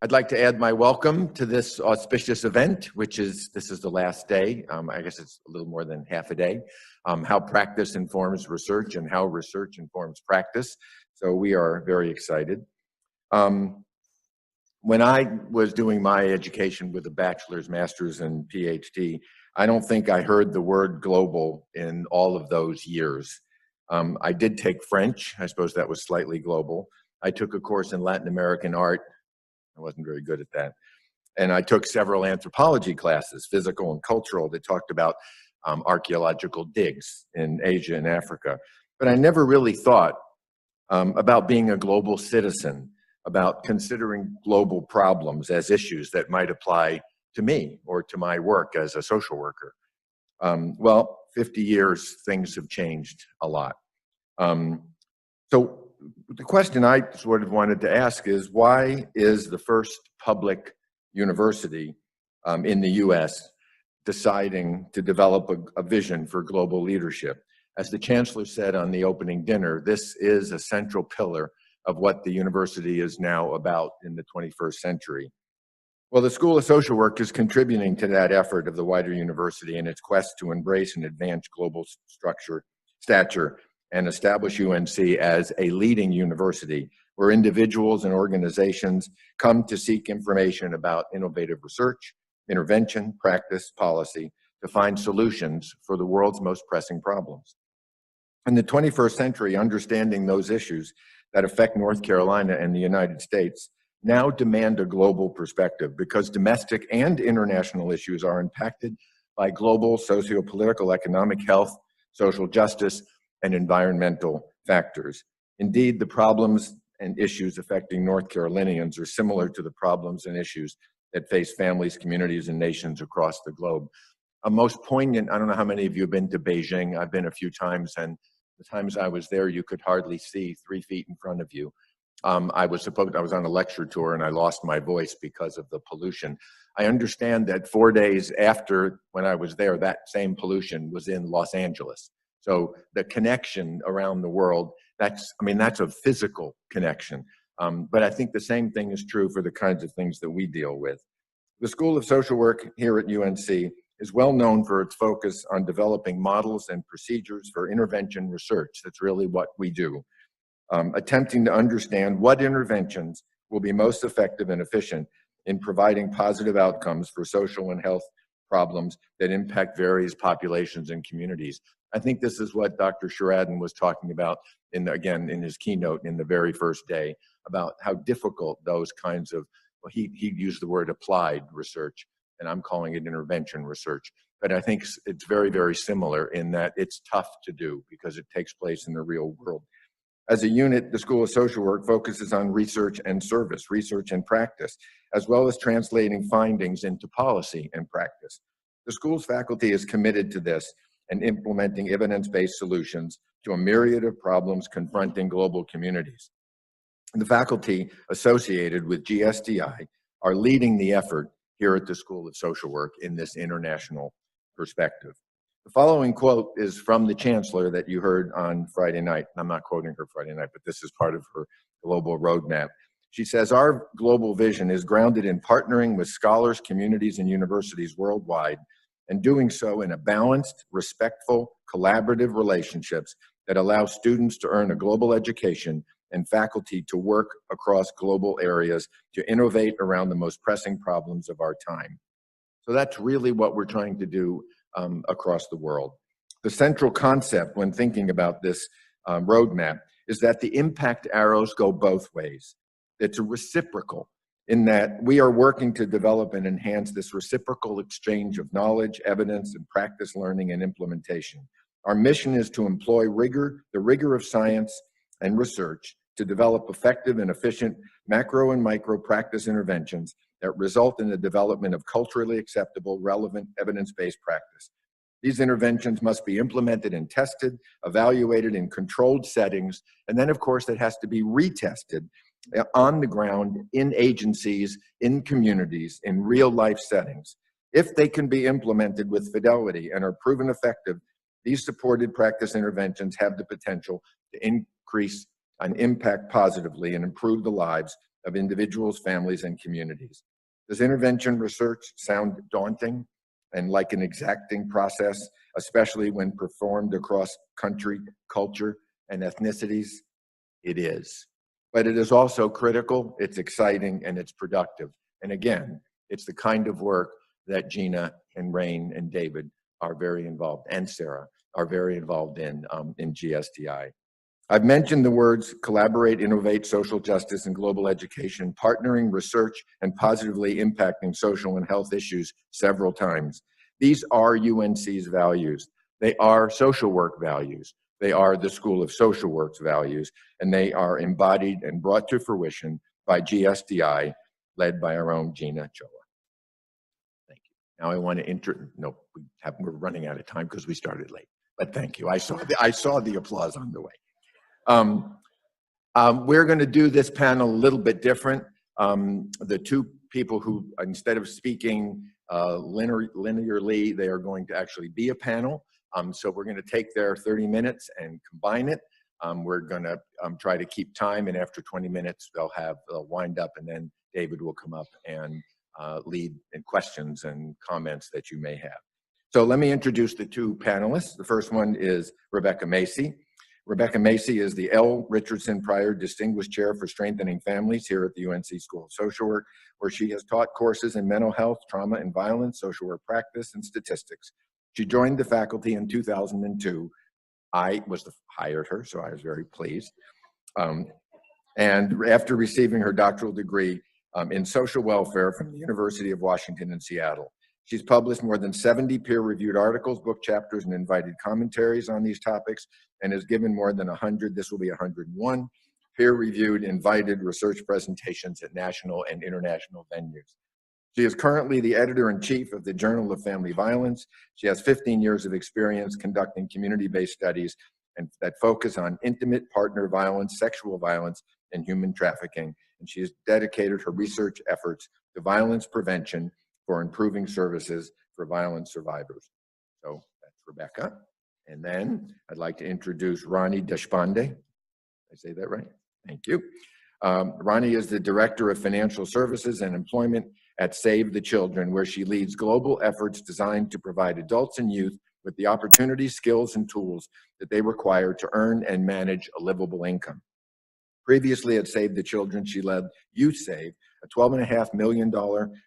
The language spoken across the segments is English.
I'd like to add my welcome to this auspicious event, this is the last day. I guess it's a little more than half a day. How practice informs research and how research informs practice. So we are very excited. When I was doing my education with a bachelor's, master's, and PhD, I don't think I heard the word global in all of those years. I did take French. I suppose that was slightly global. I took a course in Latin American art. I wasn't very good at that. And I took several anthropology classes, physical and cultural, that talked about archaeological digs in Asia and Africa. But I never really thought about being a global citizen, about considering global problems as issues that might apply to me or to my work as a social worker. Well, 50 years, things have changed a lot. So the question I sort of wanted to ask is, why is the first public university in the US deciding to develop a vision for global leadership? As the chancellor said on the opening dinner, this is a central pillar of what the university is now about in the 21st century. Well, the School of Social Work is contributing to that effort of the wider university in its quest to embrace and advance global stature and establish UNC as a leading university where individuals and organizations come to seek information about innovative research, intervention, practice, policy, to find solutions for the world's most pressing problems. In the 21st century, understanding those issues that affect North Carolina and the United States now demand a global perspective, because domestic and international issues are impacted by global socio-political, economic, health, social justice, and environmental factors. Indeed, the problems and issues affecting North Carolinians are similar to the problems and issues that face families, communities, and nations across the globe. A most poignant, I don't know how many of you have been to Beijing. I've been a few times, and the times I was there, you could hardly see 3 feet in front of you. I was on a lecture tour and I lost my voice because of the pollution. I understand that 4 days after when I was there, that same pollution was in Los Angeles. So the connection around the world, that's a physical connection. But I think the same thing is true for the kinds of things that we deal with. The School of Social Work here at UNC is well known for its focus on developing models and procedures for intervention research. That's really what we do. Attempting to understand what interventions will be most effective and efficient in providing positive outcomes for social and health problems that impact various populations and communities. I think this is what Dr. Sheridan was talking about in his keynote in the very first day, about how difficult those kinds of, well, he used the word applied research, and I'm calling it intervention research. But I think it's very, very similar in that it's tough to do because it takes place in the real world. As a unit, the School of Social Work focuses on research and service, research and practice, as well as translating findings into policy and practice. The school's faculty is committed to this and implementing evidence-based solutions to a myriad of problems confronting global communities. The faculty associated with GSDI are leading the effort here at the School of Social Work in this international perspective. The following quote is from the chancellor that you heard on Friday night. I'm not quoting her Friday night, but this is part of her global roadmap. She says, "Our global vision is grounded in partnering with scholars, communities, and universities worldwide, and doing so in a balanced, respectful, collaborative relationships that allow students to earn a global education and faculty to work across global areas to innovate around the most pressing problems of our time." So that's really what we're trying to do across the world. The central concept when thinking about this roadmap is that the impact arrows go both ways. It's a reciprocal, in that we are working to develop and enhance this reciprocal exchange of knowledge, evidence, and practice learning and implementation. Our mission is to employ the rigor of science and research to develop effective and efficient macro and micro practice interventions that result in the development of culturally acceptable, relevant, evidence-based practice. These interventions must be implemented and tested, evaluated in controlled settings, and then, of course, it has to be retested on the ground, in agencies, in communities, in real-life settings. If they can be implemented with fidelity and are proven effective, these supported practice interventions have the potential to increase and impact positively and improve the lives of individuals, families, and communities. Does intervention research sound daunting and like an exacting process, especially when performed across country, culture, and ethnicities? It is. But it is also critical, it's exciting, and it's productive. And again, it's the kind of work that Gina and Rain and David are very involved, and Sarah are very involved in GSDI. I've mentioned the words collaborate, innovate, social justice, and global education, partnering research, and positively impacting social and health issues several times. These are UNC's values. They are social work values. They are the School of Social Work's values, and they are embodied and brought to fruition by GSDI, led by our own Gina Choa. Thank you. Now I want to we're running out of time because we started late, but thank you. I saw the applause on the way. We're going to do this panel a little bit different. The two people who, instead of speaking linearly, they are going to actually be a panel. So we're going to take their 30 minutes and combine it. We're going to try to keep time, and after 20 minutes, they'll wind up, and then David will come up and lead in questions and comments that you may have. So let me introduce the two panelists. The first one is Rebecca Macy. Rebecca Macy is the L. Richardson Pryor Distinguished Chair for Strengthening Families here at the UNC School of Social Work, where she has taught courses in mental health, trauma and violence, social work practice, and statistics. She joined the faculty in 2002. I hired her, so I was very pleased. And after receiving her doctoral degree in social welfare from the University of Washington in Seattle. She's published more than 70 peer-reviewed articles, book chapters, and invited commentaries on these topics, and has given more than 100, this will be 101, peer-reviewed invited research presentations at national and international venues. She is currently the editor-in-chief of the Journal of Family Violence. She has 15 years of experience conducting community-based studies and that focus on intimate partner violence, sexual violence, and human trafficking. And she has dedicated her research efforts to violence prevention for improving services for violence survivors. So that's Rebecca. And then I'd like to introduce Ronnie Deshpande. Did I say that right? Thank you. Ronnie is the Director of Financial Services and Employment at Save the Children, where she leads global efforts designed to provide adults and youth with the opportunities, skills, and tools that they require to earn and manage a livable income. Previously at Save the Children, she led Youth Save, a $12.5 million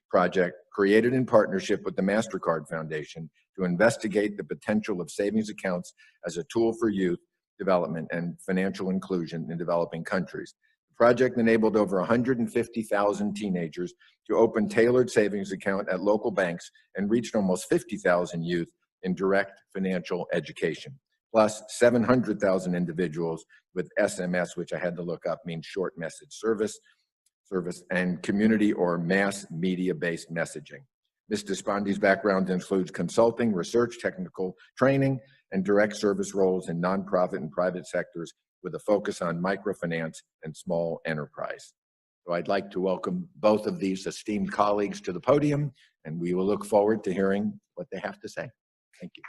project created in partnership with the MasterCard Foundation to investigate the potential of savings accounts as a tool for youth development and financial inclusion in developing countries. The project enabled over 150,000 teenagers to open tailored savings account at local banks and reached almost 50,000 youth in direct financial education, plus 700,000 individuals with SMS, which I had to look up, means short message service, and community or mass media-based messaging. Ms. Deshpande's background includes consulting, research, technical training, and direct service roles in nonprofit and private sectors with a focus on microfinance and small enterprise. So I'd like to welcome both of these esteemed colleagues to the podium, and we will look forward to hearing what they have to say. Thank you.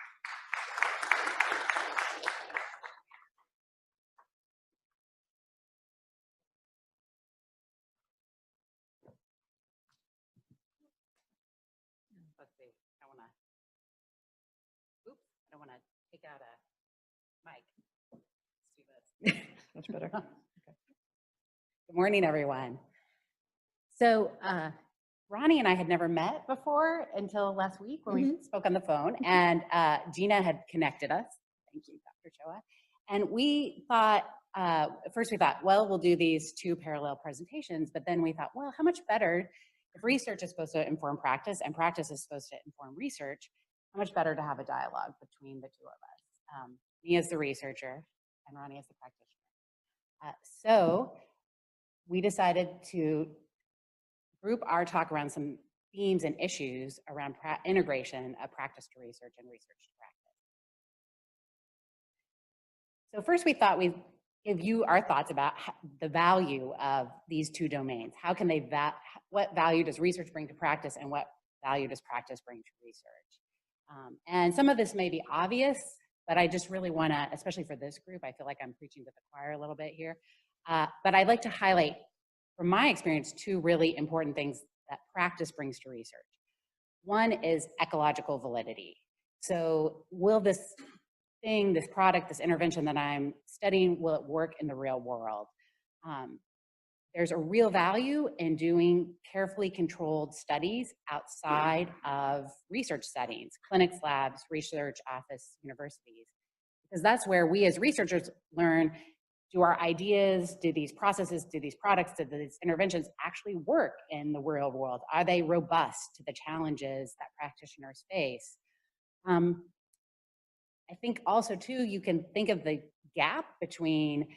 Let's see, I don't want to take out a mic. Let's do this. Much better. Okay. Good morning, everyone. So Ronnie and I had never met before until last week when we spoke on the phone, and Gina had connected us. Thank you, Dr. Choa. And we thought, first we thought, well, we'll do these two parallel presentations, but then we thought, well, how much better if research is supposed to inform practice and practice is supposed to inform research, how much better to have a dialogue between the two of us. Me as the researcher and Ronnie as the practitioner. So we decided to group our talk around some themes and issues around integration of practice to research and research to practice. So first we thought we'd give you our thoughts about the value of these two domains. How can they, what value does research bring to practice and what value does practice bring to research? And some of this may be obvious, but I just really want to, especially for this group, I feel like I'm preaching to the choir a little bit here. But I'd like to highlight from my experience, two really important things that practice brings to research. One is ecological validity. So will this thing, this product, this intervention that I'm studying, will it work in the real world? There's a real value in doing carefully controlled studies outside of research settings, clinics, labs, research office, universities, because that's where we as researchers learn, do our ideas, do these processes, do these products, do these interventions actually work in the real world? Are they robust to the challenges that practitioners face? I think also too, you can think of the gap between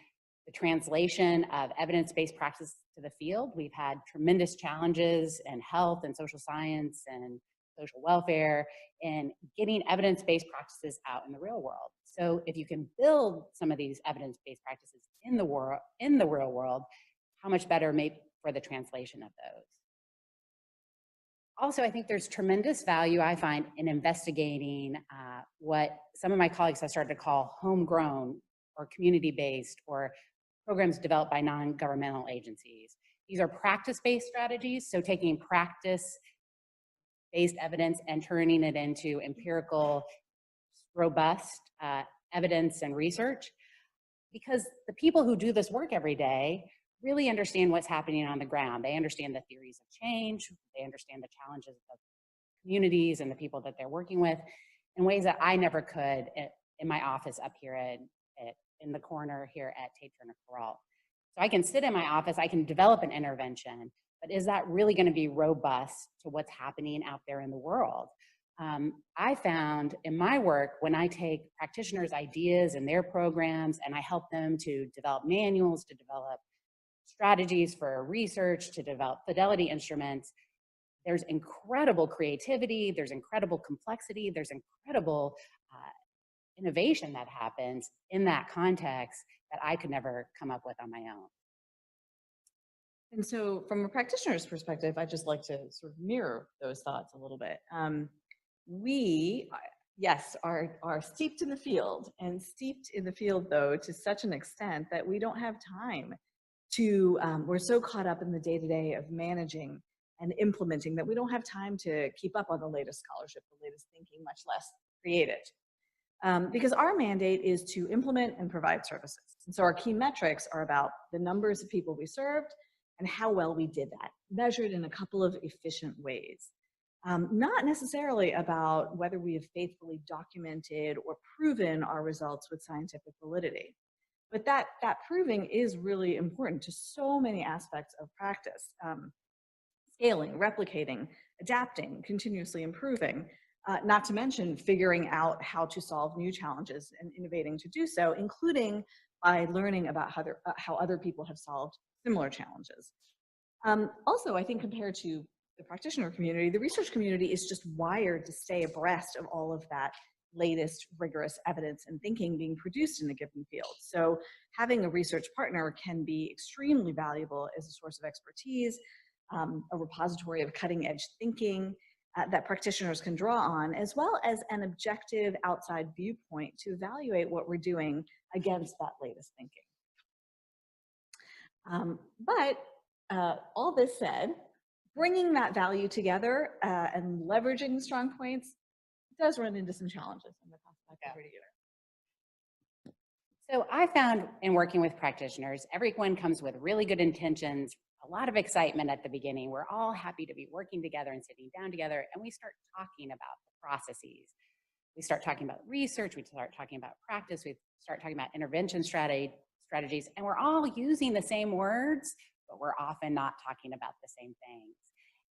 the translation of evidence-based practice to the field. We've had tremendous challenges in health and social science and social welfare in getting evidence-based practices out in the real world. So if you can build some of these evidence-based practices in the real world, how much better for the translation of those. Also, I think there's tremendous value, I find, in investigating what some of my colleagues have started to call homegrown or community-based or programs developed by non-governmental agencies. These are practice-based strategies, so taking practice-based evidence and turning it into empirical, robust evidence and research, because the people who do this work every day really understand what's happening on the ground. They understand the theories of change. They understand the challenges of communities and the people that they're working with in ways that I never could in my office up here in the corner here at Tate Turner Corral. So I can sit in my office, I can develop an intervention, but is that really going to be robust to what's happening out there in the world? I found in my work, when I take practitioners' ideas and their programs and I help them to develop manuals, to develop strategies for research, to develop fidelity instruments, there's incredible creativity, there's incredible complexity, there's incredible innovation that happens in that context that I could never come up with on my own. And so from a practitioner's perspective, I'd just like to sort of mirror those thoughts a little bit. We, yes, are steeped in the field, and steeped in the field, though, to such an extent that we don't have time to, we're so caught up in the day-to-day of managing and implementing that we don't have time to keep up on the latest scholarship, the latest thinking, much less create it. Because our mandate is to implement and provide services. And so our key metrics are about the numbers of people we served and how well we did that, measured in a couple of efficient ways. Not necessarily about whether we have faithfully documented or proven our results with scientific validity. But that proving is really important to so many aspects of practice. Scaling, replicating, adapting, continuously improving, not to mention figuring out how to solve new challenges and innovating to do so, including by learning about how other people have solved similar challenges. Also, I think compared to the practitioner community, the research community is just wired to stay abreast of all of that latest rigorous evidence and thinking being produced in a given field. So having a research partner can be extremely valuable as a source of expertise, a repository of cutting edge thinking that practitioners can draw on, as well as an objective outside viewpoint to evaluate what we're doing against that latest thinking. All this said, bringing that value together and leveraging strong points does run into some challenges. I'm going to pass it back over to you. So I found in working with practitioners, everyone comes with really good intentions, a lot of excitement at the beginning. We're all happy to be working together and sitting down together, and we start talking about the processes. We start talking about research, we start talking about practice, we start talking about intervention strategies, and we're all using the same words, but we're often not talking about the same things.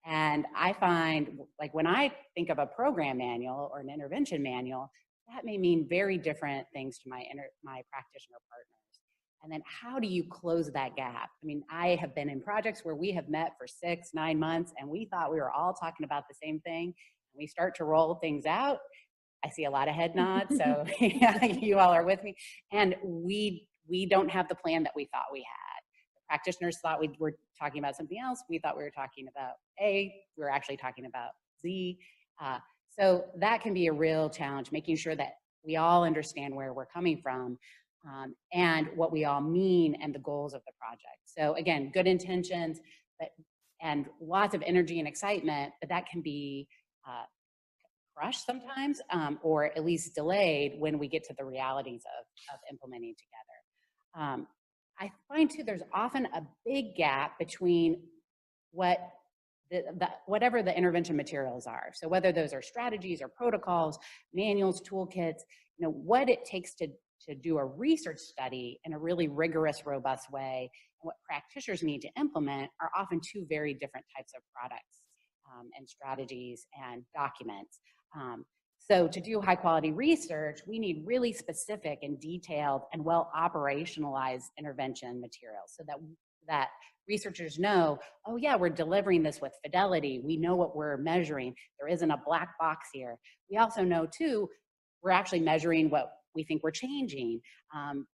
And I find, like, when I think of a program manual or an intervention manual, that may mean very different things to my practitioner partners. And then how do you close that gap? I mean, I have been in projects where we have met for 6, 9 months and we thought we were all talking about the same thing. We start to roll things out. I see a lot of head nods, so you all are with me. And we don't have the plan that we thought we had. The practitioners thought we were talking about something else. We thought we were talking about A, we were actually talking about Z. So that can be a real challenge, making sure that we all understand where we're coming from. and what we all mean and the goals of the project. So again, good intentions, but, and lots of energy and excitement, but that can be crushed sometimes, or at least delayed when we get to the realities of implementing together. I find too, there's often a big gap between what whatever the intervention materials are. So whether those are strategies or protocols, manuals, toolkits, what it takes to do a research study in a really rigorous, robust way, and what practitioners need to implement are often two very different types of products and strategies and documents. So to do high quality research, we need really specific and detailed and well operationalized intervention materials so that researchers know, oh yeah, we're delivering this with fidelity. We know what we're measuring. There isn't a black box here. We also know too, we're actually measuring what we think we're changing,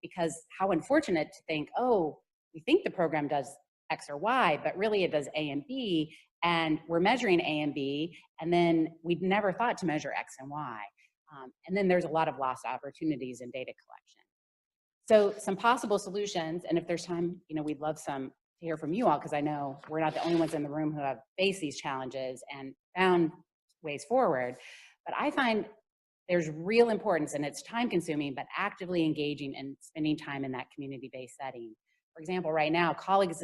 because how unfortunate to think, oh, we think the program does X or Y, but really it does A and B, and we're measuring A and B, and then we'd never thought to measure X and Y. And then there's a lot of lost opportunities in data collection. So some possible solutions, and if there's time, we'd love to hear from you all, because I know we're not the only ones in the room who have faced these challenges and found ways forward. But I find there's real importance, and it's time consuming, but actively engaging and spending time in that community-based setting. For example, right now, colleagues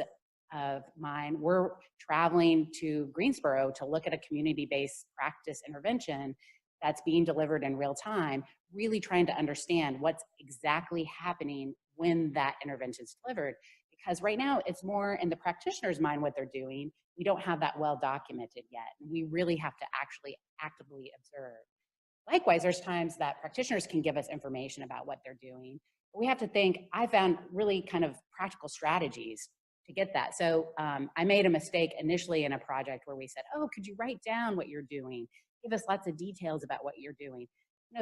of mine, we're traveling to Greensboro to look at a community-based practice intervention that's being delivered in real time, really trying to understand what's exactly happening when that intervention is delivered. Because right now it's more in the practitioner's mind what they're doing. We don't have that well documented yet. We really have to actually actively observe. Likewise, there's times that practitioners can give us information about what they're doing. But we have to think, I found really kind of practical strategies to get that. So I made a mistake initially in a project where we said, oh, could you write down what you're doing? Give us lots of details about what you're doing.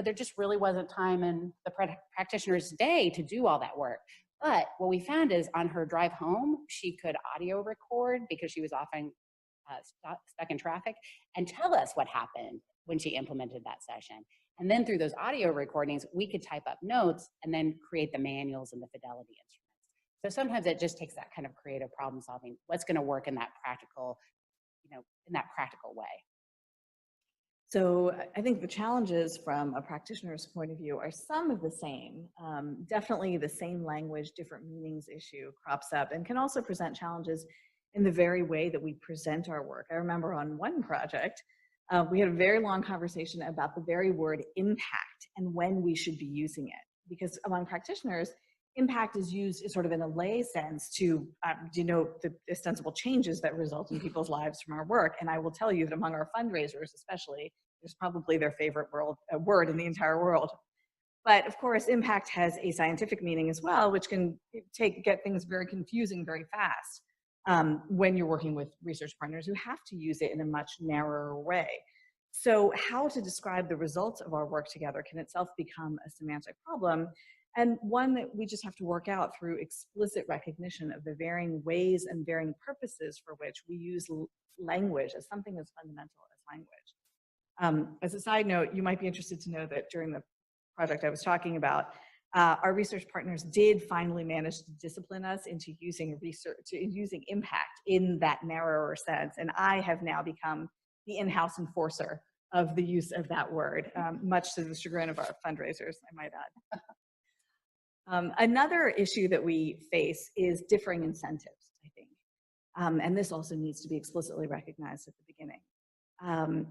There just really wasn't time in the practitioner's day to do all that work. But what we found is on her drive home, she could audio record because she was often stuck in traffic, and tell us what happened when she implemented that session. And then through those audio recordings, we could type up notes and then create the manuals and the fidelity instruments. So sometimes it just takes that kind of creative problem solving. What's going to work in that practical, in that practical way. So I think the challenges from a practitioner's point of view are some of the same. Definitely the same language, different meanings issue crops up and can also present challenges in the very way that we present our work. I remember on one project, we had a very long conversation about the very word impact and when we should be using it. Because among practitioners, impact is used sort of in a lay sense to denote the ostensible changes that result in people's lives from our work. And I will tell you that among our fundraisers especially, it's probably their favorite word in the entire world. But of course, impact has a scientific meaning as well, which can get things very confusing very fast when you're working with research partners who have to use it in a much narrower way. So how to describe the results of our work together can itself become a semantic problem, and one that we just have to work out through explicit recognition of the varying ways and varying purposes for which we use language as something as fundamental as language. As a side note, you might be interested to know that during the project I was talking about, our research partners did finally manage to discipline us into using impact in that narrower sense. And I have now become the in-house enforcer of the use of that word, much to the chagrin of our fundraisers, I might add. Another issue that we face is differing incentives, I think. And this also needs to be explicitly recognized at the beginning.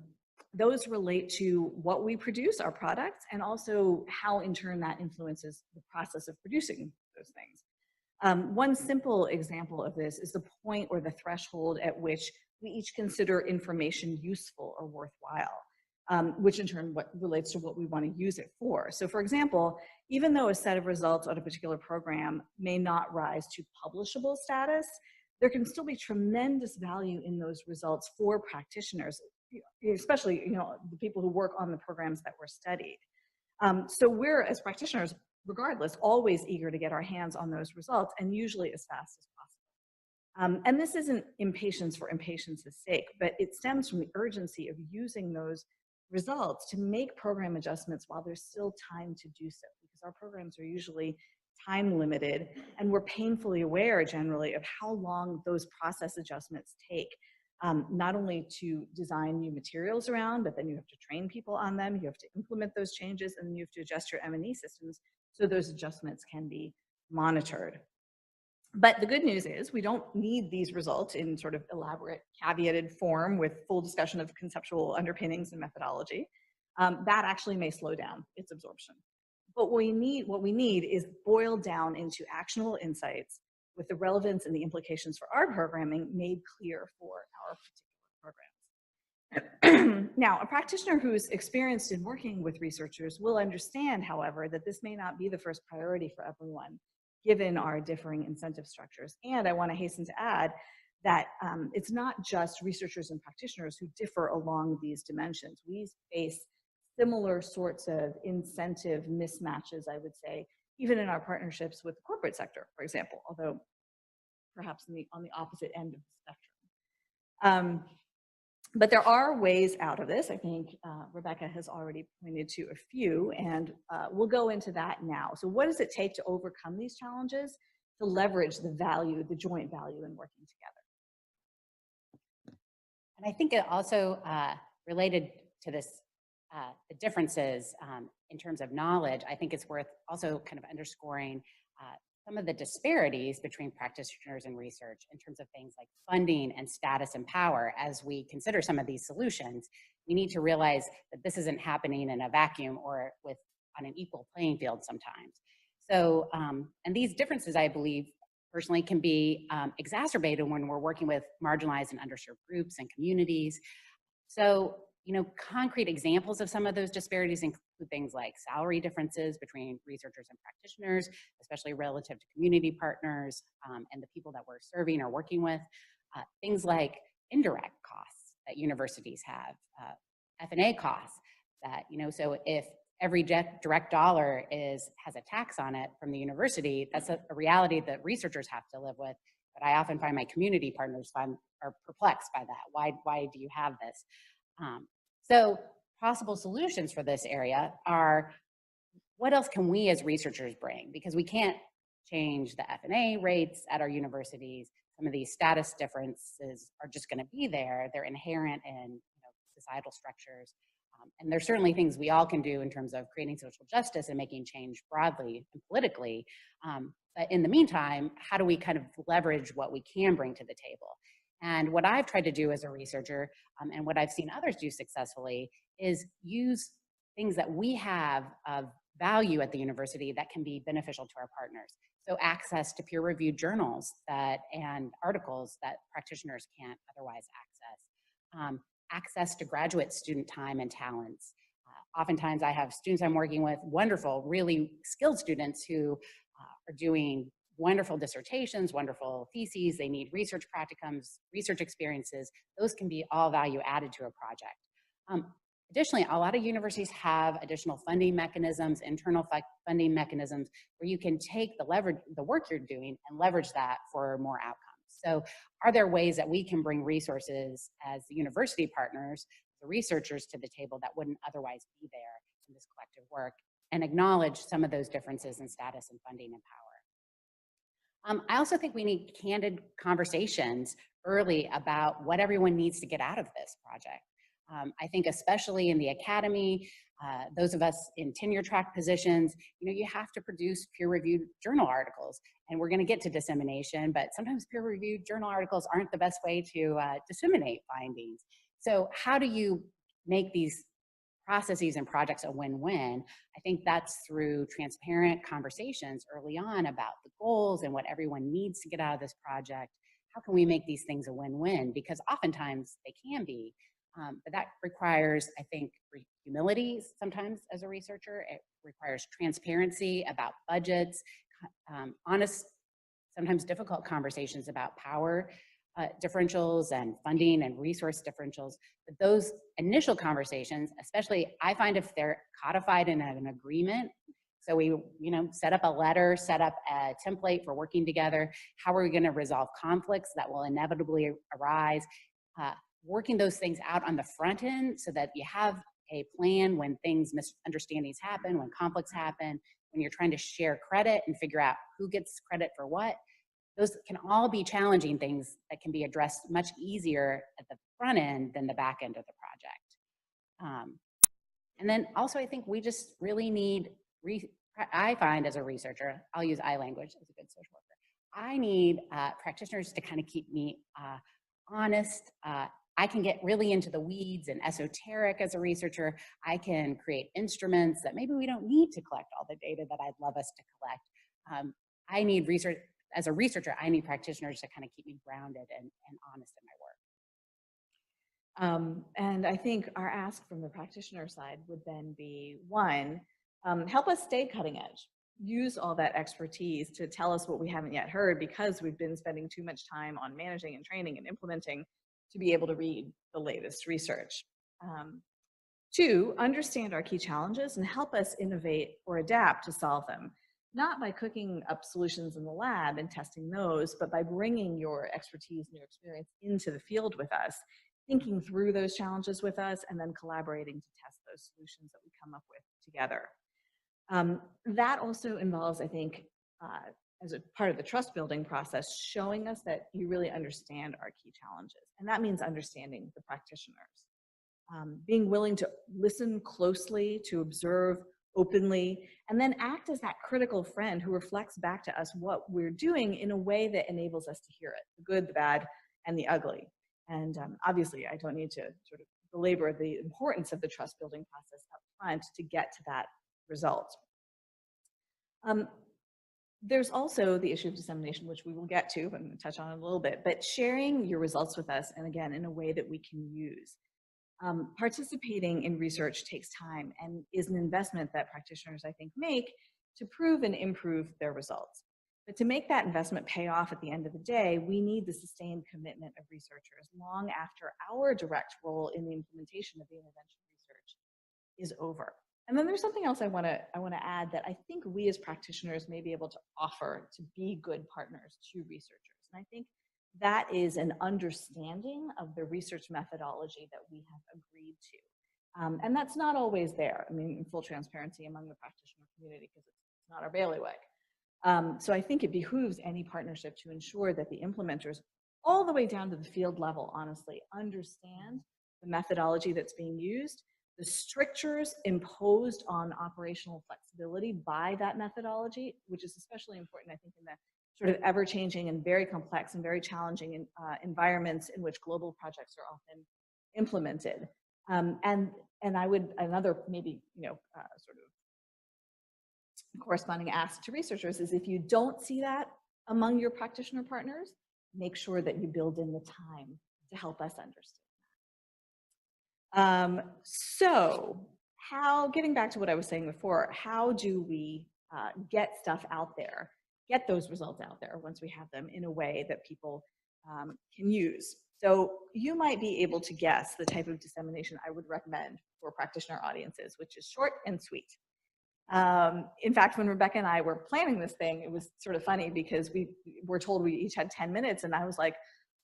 Those relate to what we produce, our products, and also how in turn that influences the process of producing those things. One simple example of this is the point or the threshold at which we each consider information useful or worthwhile, which in turn relates to what we want to use it for. So for example, even though a set of results on a particular program may not rise to publishable status, there can still be tremendous value in those results for practitioners, especially the people who work on the programs that were studied. So we're, as practitioners, regardless, always eager to get our hands on those results, and usually as fast as possible. And this isn't impatience for impatience's sake, but it stems from the urgency of using those results to make program adjustments while there's still time to do so, because our programs are usually time limited, and we're painfully aware generally of how long those process adjustments take. Not only to design new materials around, but then you have to train people on them, you have to implement those changes, and then you have to adjust your M&E systems so those adjustments can be monitored. But the good news is we don't need these results in sort of elaborate caveated form with full discussion of conceptual underpinnings and methodology. That actually may slow down its absorption. But what we need is boiled down into actionable insights with the relevance and the implications for our programming made clear for our particular programs. Now, a practitioner who's experienced in working with researchers will understand, however, that this may not be the first priority for everyone, given our differing incentive structures. And I want to hasten to add that it's not just researchers and practitioners who differ along these dimensions. We face similar sorts of incentive mismatches, I would say, even in our partnerships with the corporate sector, for example, although perhaps on the opposite end of the spectrum. But there are ways out of this. I think Rebecca has already pointed to a few, and we'll go into that now. So what does it take to overcome these challenges, to leverage the value, the joint value in working together? And I think it also related to this, the differences in terms of knowledge, I think it's worth also kind of underscoring some of the disparities between practitioners and research in terms of things like funding and status and power. As we consider some of these solutions, we need to realize that this isn't happening in a vacuum or on an equal playing field sometimes. So, and these differences, I believe, personally can be exacerbated when we're working with marginalized and underserved groups and communities. So, you know, concrete examples of some of those disparities include things like salary differences between researchers and practitioners, especially relative to community partners and the people that we're serving or working with. Things like indirect costs that universities have, F&A costs that, you know, so if every direct dollar has a tax on it from the university, that's a reality that researchers have to live with. But I often find my community partners are perplexed by that. Why do you have this? So possible solutions for this area are, what else can we as researchers bring? Because we can't change the F&A rates at our universities. Some of these status differences are just going to be there. They're inherent in societal structures. And there's certainly things we all can do in terms of creating social justice and making change broadly and politically. But in the meantime, how do we kind of leverage what we can bring to the table? And what I've tried to do as a researcher, and what I've seen others do successfully, is use things that we have of value at the university that can be beneficial to our partners. So access to peer-reviewed journals and articles that practitioners can't otherwise access. Access to graduate student time and talents. Oftentimes I have students I'm working with, wonderful, really skilled students who are doing wonderful dissertations, wonderful theses. They need research practicums, research experiences. Those can be all value added to a project. Additionally, a lot of universities have additional funding mechanisms, internal funding mechanisms, where you can take the work you're doing and leverage that for more outcomes. So are there ways that we can bring resources as the university partners, the researchers to the table that wouldn't otherwise be there in this collective work, and acknowledge some of those differences in status and funding and power? I also think we need candid conversations early about what everyone needs to get out of this project. I think especially in the academy, those of us in tenure track positions, you have to produce peer-reviewed journal articles, and we're going to get to dissemination, but sometimes peer-reviewed journal articles aren't the best way to disseminate findings. So how do you make these processes and projects a win-win? I think that's through transparent conversations early on about the goals and what everyone needs to get out of this project. How can we make these things a win-win? Because oftentimes they can be. But that requires, I think, humility sometimes as a researcher. It requires transparency about budgets, honest, sometimes difficult conversations about power differentials and funding and resource differentials. But those initial conversations, especially I find if they're codified in an agreement, so we set up a letter, set up a template for working together, how are we going to resolve conflicts that will inevitably arise? Working those things out on the front end so that you have a plan when misunderstandings happen, when conflicts happen, when you're trying to share credit and figure out who gets credit for what, those can all be challenging things that can be addressed much easier at the front end than the back end of the project. And then also, I think we just really need, I find as a researcher, I'll use I language as a good social worker, I need practitioners to kind of keep me honest. I can get really into the weeds and esoteric as a researcher. I can create instruments that maybe we don't need to collect all the data that I'd love us to collect. I need research, as a researcher, I need practitioners to kind of keep me grounded and honest in my work. And I think our ask from the practitioner side would then be, one, help us stay cutting edge. Use all that expertise to tell us what we haven't yet heard, because we've been spending too much time on managing and training and implementing to be able to read the latest research. Two, understand our key challenges and help us innovate or adapt to solve them. Not by cooking up solutions in the lab and testing those, but by bringing your expertise and your experience into the field with us, thinking through those challenges with us, and then collaborating to test those solutions that we come up with together. That also involves, I think, as a part of the trust building process, showing us that you really understand our key challenges. And that means understanding the practitioners. Being willing to listen closely, to observe openly, and then act as that critical friend who reflects back to us what we're doing in a way that enables us to hear it, the good, the bad, and the ugly. And obviously, I don't need to sort of belabor the importance of the trust building process up front to get to that result. There's also the issue of dissemination, which we will get to, but I'm going to touch on it a little bit, but sharing your results with us, and again, in a way that we can use. Participating in research takes time and is an investment that practitioners, I think, make to prove and improve their results. But to make that investment pay off at the end of the day, we need the sustained commitment of researchers long after our direct role in the implementation of the intervention research is over. And then there's something else I want to add that I think we as practitioners may be able to offer to be good partners to researchers. And I think that is an understanding of the research methodology that we have agreed to. And that's not always there. I mean, in full transparency among the practitioner community, because it's not our bailiwick. So I think it behooves any partnership to ensure that the implementers, all the way down to the field level, honestly, understand the methodology that's being used, the strictures imposed on operational flexibility by that methodology, which is especially important, I think, in the sort of ever-changing and very complex and very challenging environments in which global projects are often implemented. And I would, another maybe, sort of corresponding ask to researchers is, if you don't see that among your practitioner partners, make sure that you build in the time to help us understand. So getting back to what I was saying before, how do we get stuff out there, get those results out there once we have them in a way that people can use? So you might be able to guess the type of dissemination I would recommend for practitioner audiences, which is short and sweet. In fact, when Rebecca and I were planning this thing, it was sort of funny because we were told we each had 10 minutes, and I was like,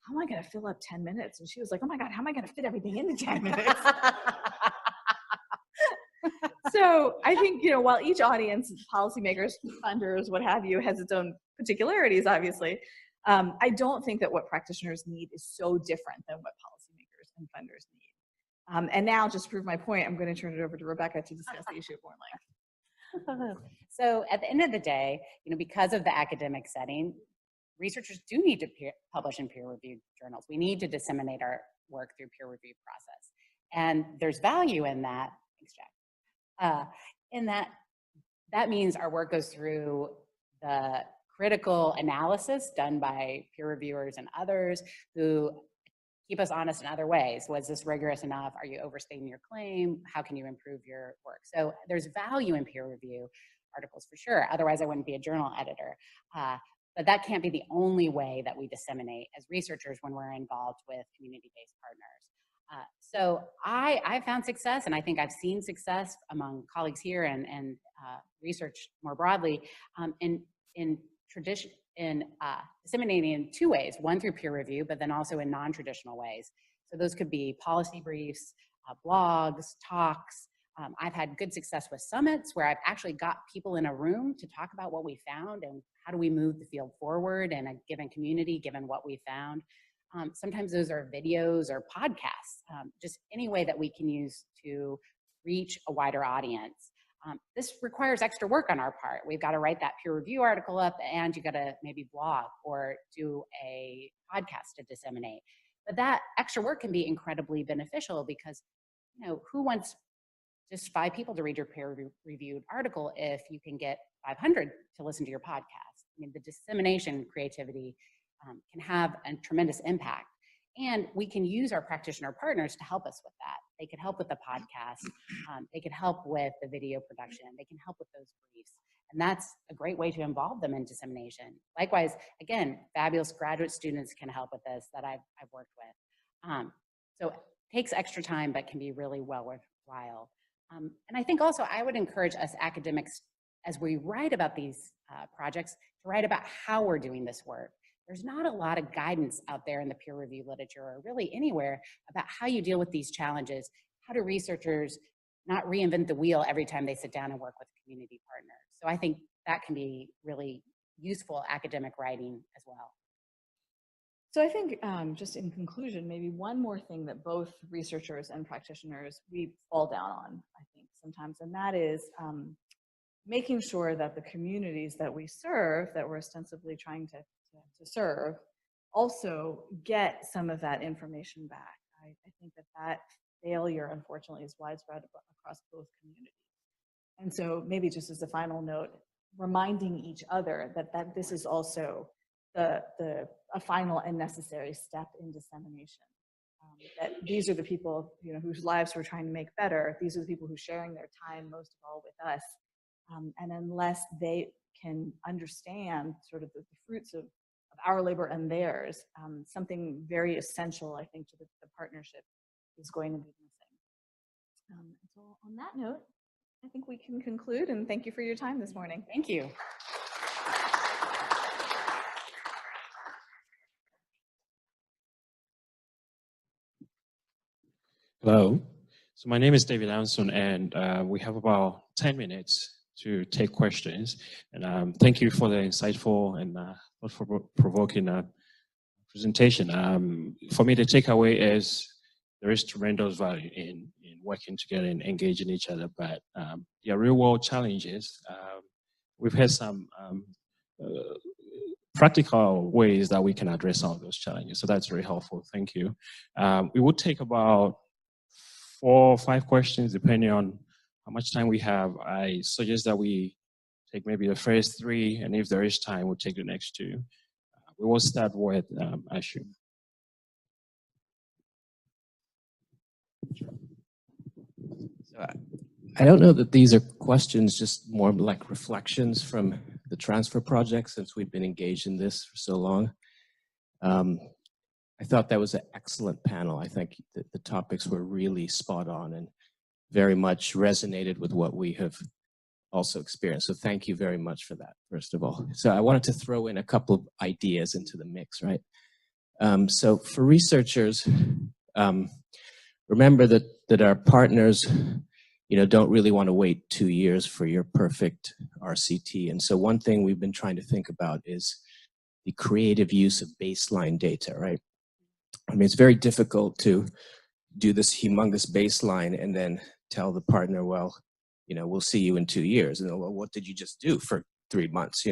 how am I going to fill up 10 minutes? And she was like, oh my God, how am I going to fit everything into 10 minutes? So I think, while each audience, policymakers, funders, what have you, has its own particularities, obviously, I don't think that what practitioners need is so different than what policymakers and funders need. And now, just to prove my point, I'm going to turn it over to Rebecca to discuss the issue more in length. So at the end of the day, because of the academic setting, researchers do need to publish in peer-reviewed journals. We need to disseminate our work through peer-review process. And there's value in that, thanks, Jack, in that means our work goes through the critical analysis done by peer reviewers and others who keep us honest in other ways. Was this rigorous enough? Are you overstating your claim? How can you improve your work? So there's value in peer review articles for sure. Otherwise, I wouldn't be a journal editor. But that can't be the only way that we disseminate as researchers when we're involved with community-based partners. So I found success, and I think I've seen success among colleagues here and research more broadly in disseminating in two ways, one through peer review, but then also in non-traditional ways. So those could be policy briefs, blogs, talks, I've had good success with summits where I've actually got people in a room to talk about what we found and how do we move the field forward in a given community, given what we found. Sometimes those are videos or podcasts, just any way that we can use to reach a wider audience. This requires extra work on our part. We've got to write that peer review article up, and you got to maybe blog or do a podcast to disseminate. But that extra work can be incredibly beneficial because, who wants just 5 people to read your peer-reviewed article if you can get 500 to listen to your podcast? I mean, the dissemination creativity can have a tremendous impact. And we can use our practitioner partners to help us with that. They could help with the podcast. They could help with the video production. They can help with those briefs. And that's a great way to involve them in dissemination. Likewise, again, fabulous graduate students can help with this that I've worked with. So it takes extra time, but can be really well worthwhile. And I think also I would encourage us academics, as we write about these projects, to write about how we're doing this work. There's not a lot of guidance out there in the peer review literature or really anywhere about how you deal with these challenges. How do researchers not reinvent the wheel every time they sit down and work with a community partner? So I think that can be really useful academic writing as well. So I think just in conclusion, maybe one more thing that both researchers and practitioners, we fall down on, I think, sometimes, and that is making sure that the communities that we serve, that we're ostensibly trying to serve, also get some of that information back. I think that failure, unfortunately, is widespread across both communities. And so maybe just as a final note, reminding each other that this is also a final and necessary step in dissemination. That these are the people whose lives we're trying to make better. These are the people who are sharing their time most of all with us. And unless they can understand sort of the fruits of our labor and theirs, something very essential, I think, to the partnership is going to be missing. So on that note, I think we can conclude, and thank you for your time this morning. Thank you. Hello. So my name is David Anson, and we have about 10 minutes to take questions. And thank you for the insightful and thought-provoking presentation. For me, the takeaway is there is tremendous value in working together and engaging each other, but there are real-world challenges. We've had some practical ways that we can address some of those challenges, so that's very helpful. Thank you. We would take about 4 or 5 questions, depending on how much time we have. I suggest that we take maybe the first 3, and if there is time, we'll take the next 2. We will start with Ashu. So I don't know that these are questions, just more like reflections from the transfer project since we've been engaged in this for so long. I thought that was an excellent panel. I think that the topics were really spot on and very much resonated with what we have also experienced. So thank you very much for that, first of all. So I wanted to throw in a couple of ideas into the mix, right? So for researchers, remember that our partners, don't really want to wait 2 years for your perfect RCT. And so one thing we've been trying to think about is the creative use of baseline data, right? I mean, it's very difficult to do this humongous baseline and then tell the partner, well, we'll see you in 2 years. And well, what did you just do for 3 months?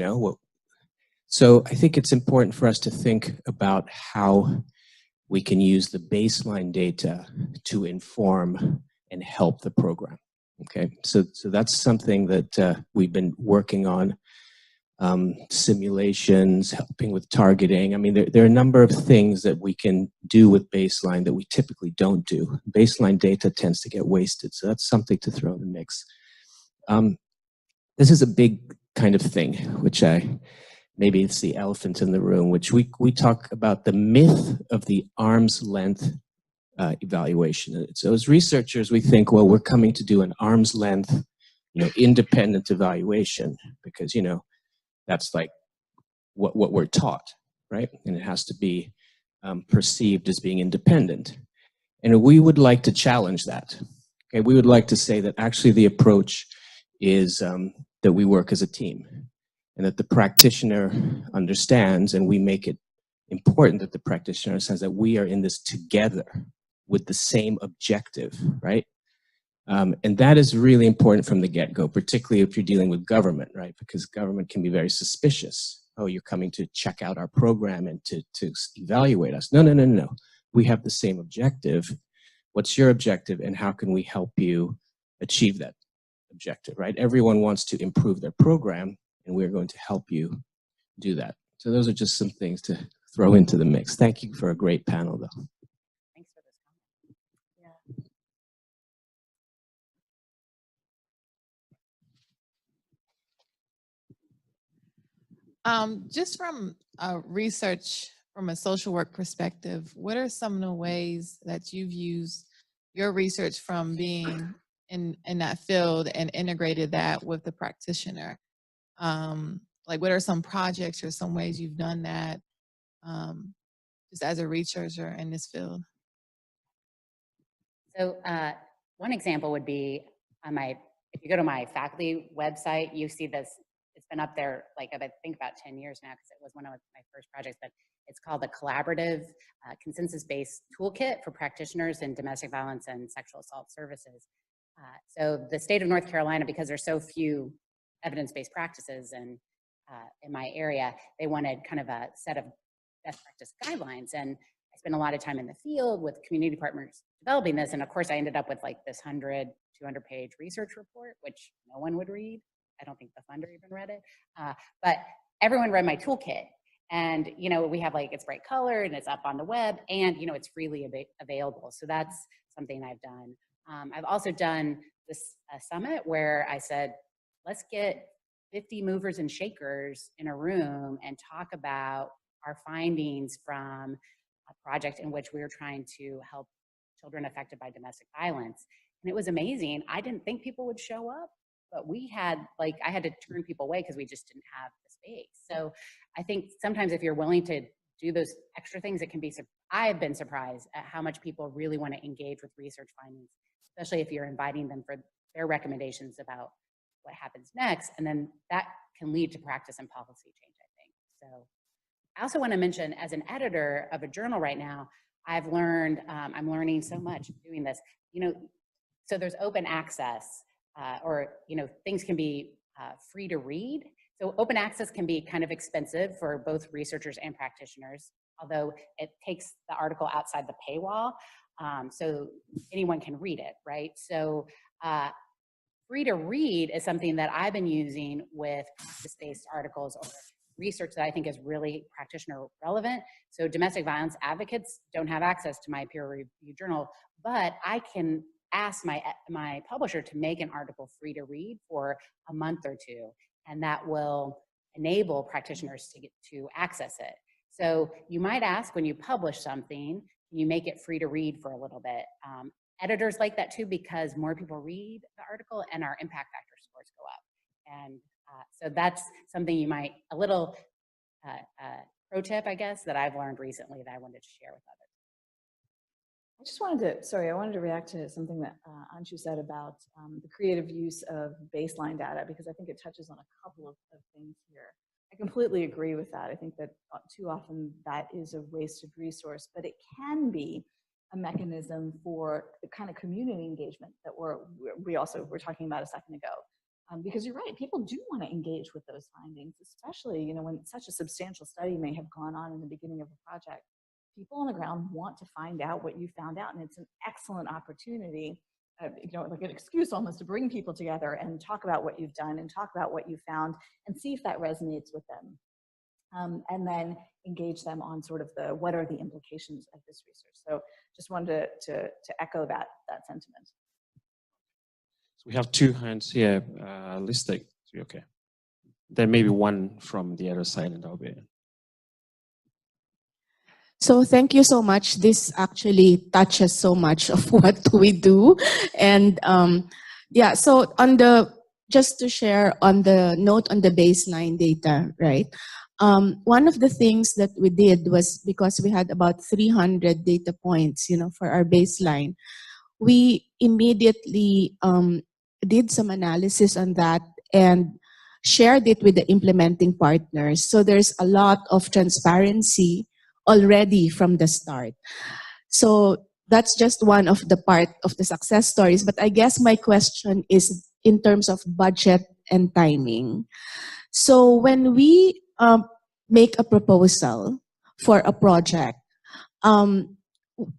So I think it's important for us to think about how we can use the baseline data to inform and help the program. Okay, so that's something that we've been working on. Simulations, helping with targeting. I mean, there are a number of things that we can do with baseline that we typically don't do. Baseline data tends to get wasted, so that's something to throw in the mix. This is a big kind of thing, which maybe it's the elephant in the room, which we talk about the myth of the arm's length evaluation. So as researchers, we think, well, we're coming to do an arm's length, independent evaluation because, that's like what we're taught, right? And it has to be perceived as being independent. And we would like to challenge that. Okay, we would like to say that actually the approach is that we work as a team, and that the practitioner understands, and we make it important that the practitioner understands that we are in this together with the same objective, right? And that is really important from the get-go, particularly if you're dealing with government, right? Because government can be very suspicious. Oh, you're coming to check out our program and to evaluate us. No, no, no, no, no. We have the same objective. What's your objective, and how can we help you achieve that objective, right? Everyone wants to improve their program, and we're going to help you do that. So those are just some things to throw into the mix. Thank you for a great panel, though. Thanks for this comment. Just from research, from a social work perspective, what are some of the ways that you've used your research from being in that field and integrated that with the practitioner? Like, what are some projects or some ways you've done that just as a researcher in this field? So one example would be on if you go to my faculty website, you see this, it's been up there like I think about 10 years now because it was one of my first projects, but it's called the Collaborative Consensus-Based Toolkit for Practitioners in Domestic Violence and Sexual Assault Services. So the state of North Carolina, because there's so few evidence-based practices in my area, they wanted kind of a set of best practice guidelines. And I spent a lot of time in the field with community partners developing this. And of course, I ended up with like this 100, 200-page research report, which no one would read. I don't think the funder even read it. But everyone read my toolkit. And, you know, we have like, it's bright colored and it's up on the web and, you know, it's freely available. So that's something I've done. I've also done this summit where I said, let's get 50 movers and shakers in a room and talk about our findings from a project in which we were trying to help children affected by domestic violence. And it was amazing. I didn't think people would show up, but we had, like, I had to turn people away because we just didn't have the space. So I think sometimes if you're willing to do those extra things, it can be, I've been surprised at how much people really want to engage with research findings, especially if you're inviting them for their recommendations about what happens next. And then that can lead to practice and policy change, I think. So I also want to mention, as an editor of a journal right now, I've learned, I'm learning so much doing this. You know, so there's open access, or, you know, things can be free to read. So open access can be kind of expensive for both researchers and practitioners, although it takes the article outside the paywall, so anyone can read it, right? So free to read is something that I've been using with practice-based articles or research that I think is really practitioner relevant. So domestic violence advocates don't have access to my peer-reviewed journal, but I can ask my publisher to make an article free to read for a month or two, and that will enable practitioners to access it. So you might ask, when you publish something, can you make it free to read for a little bit? Editors like that too, because more people read the article and our impact factor scores go up. And so that's something you might, a little pro tip, I guess, that I've learned recently that I wanted to share with others. I just wanted to, I wanted to react to something that Anshu said about the creative use of baseline data, because I think it touches on a couple of things here. I completely agree with that. I think that too often that is a wasted resource, but it can be a mechanism for the kind of community engagement that we also were talking about a second ago. Because you're right, people do want to engage with those findings, especially, you know, when such a substantial study may have gone on in the beginning of a project. People on the ground want to find out what you found out, and it's an excellent opportunity, you know, like an excuse almost to bring people together and talk about what you've done and talk about what you found and see if that resonates with them. And then engage them on sort of what are the implications of this research. So just wanted to echo that sentiment. So we have two hands here listed. Okay. Then maybe one from the other side, and that'll be it. So thank you so much. This actually touches so much of what we do. And yeah, so just to share on the note on the baseline data, right? One of the things that we did was, because we had about 300 data points, you know, for our baseline, we immediately did some analysis on that and shared it with the implementing partners. So there's a lot of transparency already from the start. So that's just one of the part of the success stories. But I guess my question is in terms of budget and timing. So when we make a proposal for a project,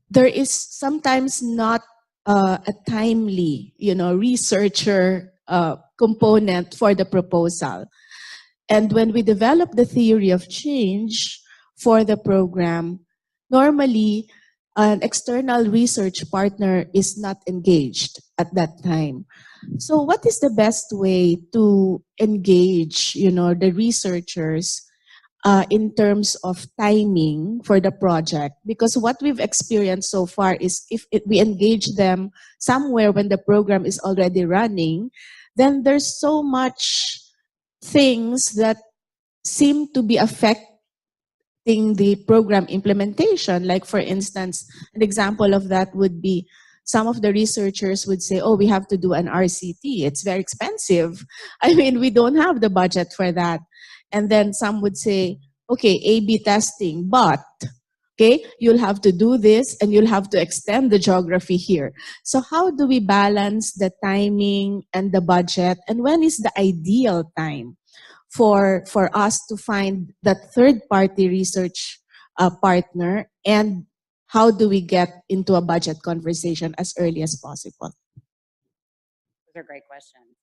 there is sometimes not a timely, researcher component for the proposal. And when we develop the theory of change for the program, normally an external research partner is not engaged at that time. So what is the best way to engage, the researchers in terms of timing for the project? Because what we've experienced so far is if we engage them somewhere when the program is already running, then there's so much things that seem to be affecting the program implementation. Like, for instance, an example of that would be some of the researchers would say, oh, we have to do an RCT. It's very expensive. I mean, we don't have the budget for that. And then some would say, okay, A/B testing, but okay, you'll have to do this and you'll have to extend the geography here. So how do we balance the timing and the budget? And when is the ideal time for us to find that third-party research partner? And how do we get into a budget conversation as early as possible? Those are great questions.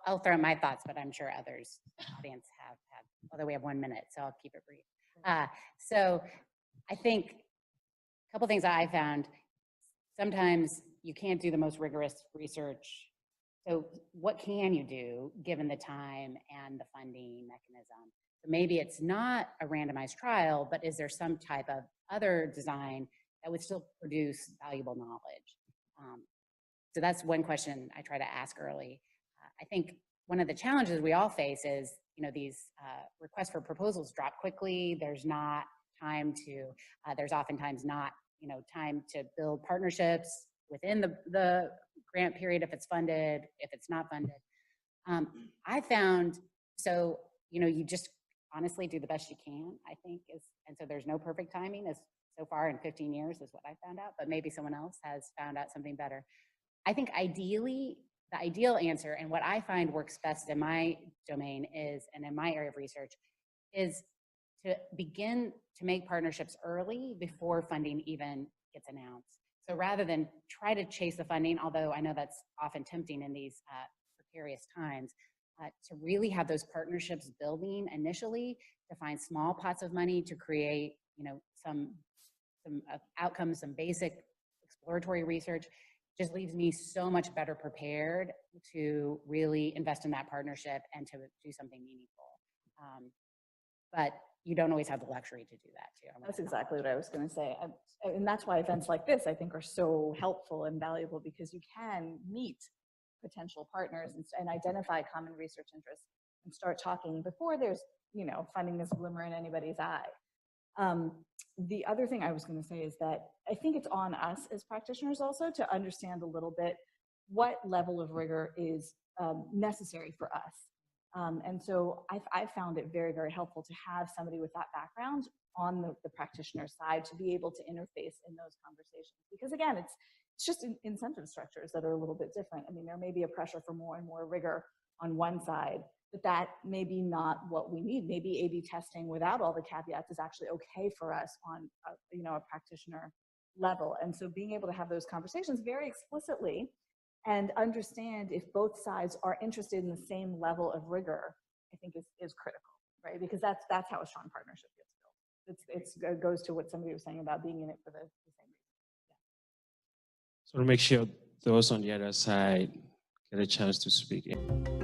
I'll throw in my thoughts, but I'm sure others in the audience have, although we have 1 minute, so I'll keep it brief. So I think a couple things I found. Sometimes you can't do the most rigorous research. So what can you do given the time and the funding mechanism? So maybe it's not a randomized trial, but is there some type of other design that would still produce valuable knowledge? So that's one question I try to ask early. I think one of the challenges we all face is, these requests for proposals drop quickly. There's not time to, there's oftentimes not, time to build partnerships within the grant period if it's funded, if it's not funded. I found, so, you just honestly do the best you can, I think, and so there's no perfect timing as so far in 15 years is what I found out, but maybe someone else has found out something better. I think ideally, the ideal answer, and what I find works best in my domain is, and in my area of research, is to begin to make partnerships early before funding even gets announced. So rather than try to chase the funding, although I know that's often tempting in these precarious times, to really have those partnerships building initially, to find small pots of money to create, some outcomes, some basic exploratory research, just leaves me so much better prepared to really invest in that partnership and to do something meaningful. But you don't always have the luxury to do that too. That's exactly what I was going to say. And that's why events like this, I think, are so helpful and valuable, because you can meet potential partners and identify common research interests and start talking before there's, finding this glimmer in anybody's eye. The other thing I was going to say is that I think it's on us as practitioners also to understand a little bit what level of rigor is necessary for us. And so I found it very, very helpful to have somebody with that background on the practitioner side to be able to interface in those conversations. Because again, it's just incentive structures that are a little bit different. I mean, there may be a pressure for more and more rigor on one side, but that may be not what we need. Maybe A/B testing without all the caveats is actually okay for us on a practitioner level. And so being able to have those conversations very explicitly and understand if both sides are interested in the same level of rigor, I think is critical, right? Because that's how a strong partnership gets built. It goes to what somebody was saying about being in it for the same reason. So to make sure those on the other side get a chance to speak in.